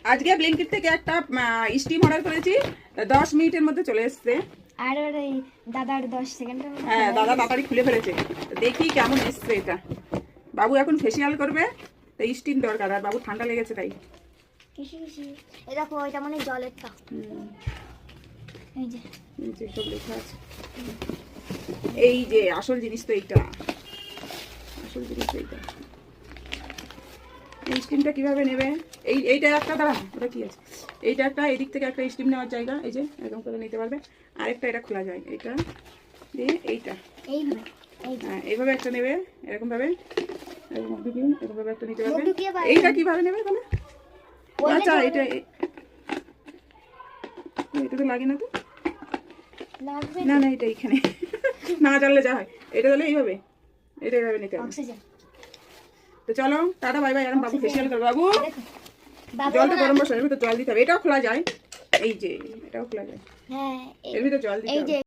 আজকে ব্লিঙ্কিট থেকে একটা স্টিম অর্ডার করেছি, 10 মিনিটের মধ্যে চলে এসছে। আর এই দাদার 10 সেকেন্ডের মধ্যে হ্যাঁ, দাদা তাড়াতাড়ি খুলে ফেলেছে। তো দেখি কেমন এসছে এটা। বাবু এখন ফেসিয়াল করবে, তো স্টিম দরকার, আর বাবু ঠান্ডা লেগেছে তাই। কিসি এই দেখো এটা মানে জলেরটা। এই যে নিচে সব লেখা আছে। এই যে আসল জিনিস তো এইটা, আসল জিনিস তো এইটা। এই স্টিমটা কিভাবে নেবে? এইটা একটা, দাঁড়া ওটা কি আছে, এইটা একটা, এদিক থেকে একটা স্টিম নেওয়ার জায়গা, এই যে এরকম করে নিতে পারবে। আরেকটা এটা খোলা যায়, এইটা দিয়ে এইটা এইভাবে হ্যাঁ এইভাবে একটা নেবে, এরকম ভাবে এরকম ভাবে একটা নিতে পারবে। ঢুকিয়ে এইটা কিভাবে নেবে তাহলে? আচ্ছা এটা এটা তো লাগে না তো, লাগবে না না এটা এইখানে না জানলে যা হয়, এটা তাহলে এইভাবে, এটা এইভাবে নিতে হবে। অক্সিজেন। তো চলো টাটা বাই বাই। এখন বাবু ফেসিয়াল করবে। বাবু দেখো বাবা জলটা গরম বসার ভিতর জল দিতে হবে, এটাও খোলা যায়, এই যে এটাও খোলা যায়, হ্যাঁ এর ভিতর জল দিতে এই হবে। যে